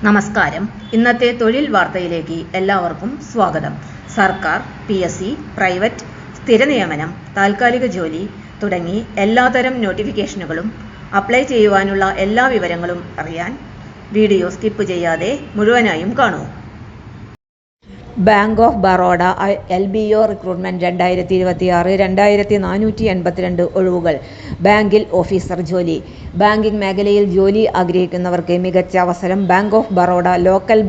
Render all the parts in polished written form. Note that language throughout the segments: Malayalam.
നമസ്കാരം. ഇന്നത്തെ തൊഴിൽ വാർത്തയിലേക്ക് എല്ലാവർക്കും സ്വാഗതം. സർക്കാർ, PSC, പ്രൈവറ്റ്, സ്ഥിര നിയമനം, താൽക്കാലിക ജോലി തുടങ്ങി എല്ലാത്തരം നോട്ടിഫിക്കേഷനുകളും അപ്ലൈ ചെയ്യുവാനുള്ള എല്ലാ വിവരങ്ങളും അറിയാൻ വീഡിയോ സ്കിപ്പ് ചെയ്യാതെ മുഴുവനായും കാണൂ. Bank of Baroda LBO recruitment 2026 2482 ഒഴിവുകൾ. ബാങ്കിൽ ഓഫീസർ ജോലി. ബാങ്കിംഗ് മേഖലയിൽ ജോലി ആഗ്രഹിക്കുന്നവർക്ക് മികച്ച അവസരം. Bank of Baroda local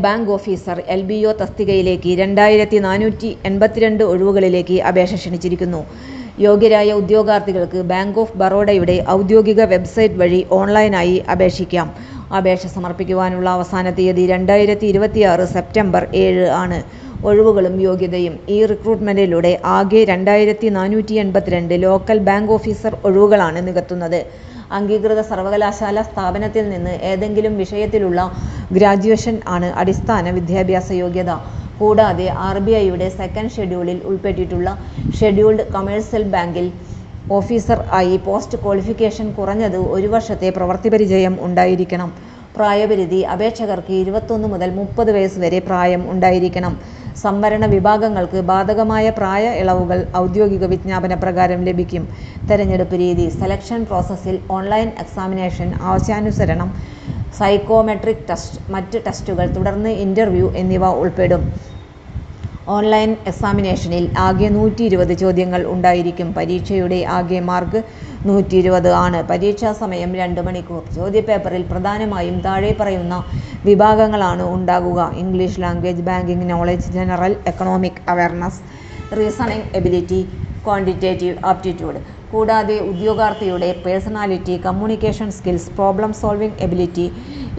bank officer LBO തസ്തികയിലേക്ക് 2482 ഒഴിവുകളിലേക്ക് അപേക്ഷ ക്ഷണിച്ചിരിക്കുന്നു. യോഗ്യരായ ഉദ്യോഗാർത്ഥികൾക്ക് ബാങ്ക് ഓഫ് ബറോഡയുടെ ഔദ്യോഗിക വെബ്സൈറ്റ് വഴി ഓൺലൈനായി അപേക്ഷിക്കാം. അപേക്ഷ സമർപ്പിക്കുവാനുള്ള അവസാന തീയതി 2026 സെപ്റ്റംബർ 7 ആണ്. ഒഴിവുകളും യോഗ്യതയും. ഈ റിക്രൂട്ട്മെന്റിലൂടെ ആകെ 2482 ലോക്കൽ ബാങ്ക് ഓഫീസർ ഒഴിവുകളാണ് നികത്തുന്നത്. അംഗീകൃത സർവകലാശാല സ്ഥാപനത്തിൽ നിന്ന് ഏതെങ്കിലും വിഷയത്തിലുള്ള ഗ്രാജുവേഷൻ ആണ് അടിസ്ഥാന വിദ്യാഭ്യാസ യോഗ്യത. കൂടാതെ RBIയുടെ സെക്കൻഡ് ഷെഡ്യൂളിൽ ഉൾപ്പെട്ടിട്ടുള്ള ഷെഡ്യൂൾഡ് കമേഴ്സ്യൽ ബാങ്കിൽ ഓഫീസർ ആയി പോസ്റ്റ് ക്വാളിഫിക്കേഷൻ കുറഞ്ഞത് 1 വർഷത്തെ പ്രവൃത്തി പരിചയം ഉണ്ടായിരിക്കണം. പ്രായപരിധി. അപേക്ഷകർക്ക് 21 മുതൽ 30 വയസ്സ് വരെ പ്രായം ഉണ്ടായിരിക്കണം. സംവരണ വിഭാഗങ്ങൾക്ക് ബാധകമായ പ്രായ ഇളവുകൾ ഔദ്യോഗിക വിജ്ഞാപന പ്രകാരം ലഭിക്കും. തെരഞ്ഞെടുപ്പ് രീതി. സെലക്ഷൻ പ്രോസസ്സിൽ ഓൺലൈൻ എക്സാമിനേഷൻ, ആവശ്യാനുസരണം സൈക്കോമെട്രിക് ടെസ്റ്റ്, മറ്റ് ടെസ്റ്റുകൾ, തുടർന്ന് ഇന്റർവ്യൂ എന്നിവ ഉൾപ്പെടും. ഓൺലൈൻ എക്സാമിനേഷനിൽ ആകെ 120 ചോദ്യങ്ങൾ ഉണ്ടായിരിക്കും. പരീക്ഷയുടെ ആകെ മാർക്ക് 120 ആണ്. പരീക്ഷാ സമയം 2 മണിക്കൂർ. ചോദ്യപേപ്പറിൽ പ്രധാനമായും താഴെ പറയുന്ന വിഭാഗങ്ങളാണ് ഉണ്ടാകുക: English language, banking knowledge, general economic awareness, reasoning ability, quantitative aptitude. കൂടാതെ ഉദ്യോഗാർത്ഥിയുടെ personality, communication skills, problem solving ability,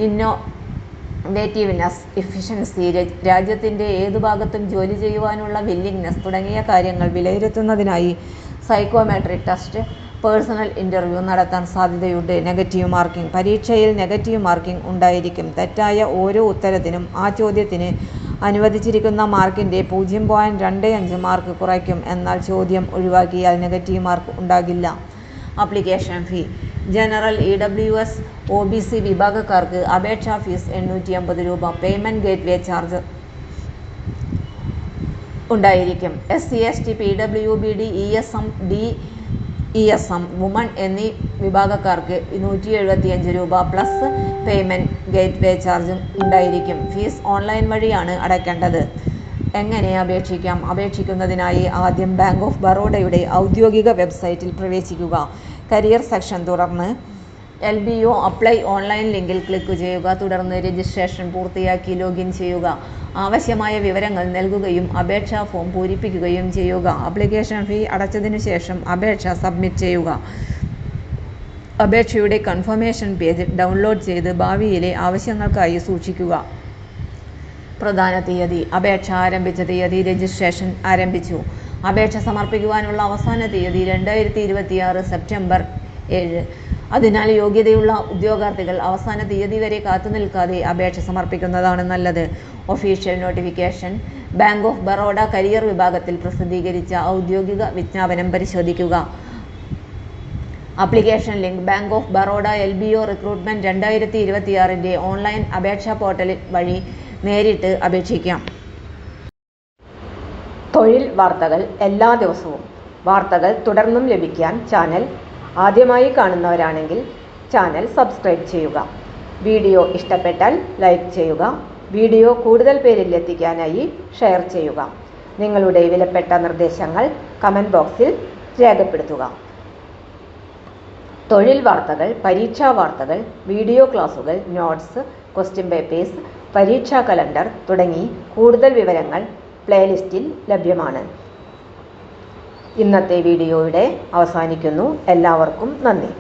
innovativeness, efficiency, രാജ്യത്തിന്റെ ഏതു ഭാഗത്തും ജോലി ചെയ്യുവാനുള്ള വില്ലിങ്നെസ് തുടങ്ങിയ കാര്യങ്ങൾ വിലയിരുത്തുന്നതിനായി സൈക്കോമെട്രിക് ടെസ്റ്റ്, പേഴ്സണൽ ഇന്റർവ്യൂ നടത്താൻ സാധ്യതയുണ്ട്. Negative marking. പരീക്ഷയിൽ നെഗറ്റീവ് മാർക്കിംഗ് ഉണ്ടായിരിക്കും. തെറ്റായ ഓരോ ഉത്തരത്തിനും ആ ചോദ്യത്തിന് അനുവദിച്ചിരിക്കുന്ന മാർക്കിന്റെ 0.25 മാർക്ക് കുറയ്ക്കും. എന്നാൽ ചോദ്യം ഒഴിവാക്കിയാൽ നെഗറ്റീവ് മാർക്ക് ഉണ്ടാകില്ല. Application fee. General, EWS, OBC വിഭാഗക്കാർക്ക് അപേക്ഷാ ഫീസ് 850 രൂപ. പേയ്മെന്റ് ഗേറ്റ്വേ ചാർജ് ഉണ്ടായിരിക്കും. SC, ST, PWBD, ESM, DESM, woman എന്നീ വിഭാഗക്കാർക്ക് 175 രൂപ പ്ലസ് പേയ്മെന്റ് ഗേറ്റ്വേ ചാർജും ഉണ്ടായിരിക്കും. ഫീസ് ഓൺലൈൻ വഴിയാണ് അടയ്ക്കേണ്ടത്. എങ്ങനെ അപേക്ഷിക്കാം? അപേക്ഷിക്കുന്നതിനായി ആദ്യം ബാങ്ക് ഓഫ് ബറോഡയുടെ ഔദ്യോഗിക വെബ്സൈറ്റിൽ പ്രവേശിക്കുക. കരിയർ സെക്ഷൻ തുറന്ന് LBO അപ്ലൈ ഓൺലൈൻ ലിങ്കിൽ ക്ലിക്ക് ചെയ്യുക. തുടർന്ന് രജിസ്ട്രേഷൻ പൂർത്തിയാക്കി ലോഗിൻ ചെയ്യുക. ആവശ്യമായ വിവരങ്ങൾ നൽകുകയും അപേക്ഷാ ഫോം പൂരിപ്പിക്കുകയും ചെയ്യുക. ആപ്ലിക്കേഷൻ ഫീ അടച്ചതിനു ശേഷം അപേക്ഷ സബ്മിറ്റ് ചെയ്യുക. അപേക്ഷയുടെ കൺഫർമേഷൻ പേജ് ഡൗൺലോഡ് ചെയ്ത് ഭാവിയിലെ ആവശ്യങ്ങൾക്കായി സൂക്ഷിക്കുക. പ്രധാന തീയതി. അപേക്ഷ ആരംഭിച്ച തീയതി. രജിസ്ട്രേഷൻ ആരംഭിച്ചു. അപേക്ഷ സമർപ്പിക്കുവാനുള്ള അവസാന തീയതി 2026 സെപ്റ്റംബർ 7. അതിനാൽ യോഗ്യതയുള്ള ഉദ്യോഗാർത്ഥികൾ അവസാന തീയതി വരെ കാത്തുനിൽക്കാതെ അപേക്ഷ സമർപ്പിക്കുന്നതാണ് നല്ലത്. Official notification. Bank of Baroda career വിഭാഗത്തിൽ പ്രസിദ്ധീകരിച്ച ഔദ്യോഗിക വിജ്ഞാപനം പരിശോധിക്കുക. Application link. Bank of Baroda LBO recruitment 2026 online അപേക്ഷാ പോർട്ടൽ വഴി നേരിട്ട് അപേക്ഷിക്കാം. തൊഴിൽ വാർത്തകൾ എല്ലാ ദിവസവും. വാർത്തകൾ തുടർന്നും ലഭിക്കാൻ ചാനൽ ആദ്യമായി കാണുന്നവരാണെങ്കിൽ ചാനൽ സബ്സ്ക്രൈബ് ചെയ്യുക. വീഡിയോ ഇഷ്ടപ്പെട്ടാൽ ലൈക്ക് ചെയ്യുക. വീഡിയോ കൂടുതൽ പേരിൽ എത്തിക്കാനായി ഷെയർ ചെയ്യുക. നിങ്ങളുടെ വിലപ്പെട്ട നിർദ്ദേശങ്ങൾ കമന്റ് ബോക്സിൽ രേഖപ്പെടുത്തുക. തൊഴിൽ വാർത്തകൾ, പരീക്ഷാ വാർത്തകൾ, വീഡിയോ ക്ലാസുകൾ, നോട്ട്സ്, ക്വസ്റ്റ്യൻ പേപ്പേഴ്സ്, പരീക്ഷാ കലണ്ടർ തുടങ്ങി കൂടുതൽ വിവരങ്ങൾ പ്ലേലിസ്റ്റിൽ ലഭ്യമാണ്. ഇന്നത്തെ വീഡിയോയുടെ അവസാനിക്കുന്നു. എല്ലാവർക്കും നന്ദി.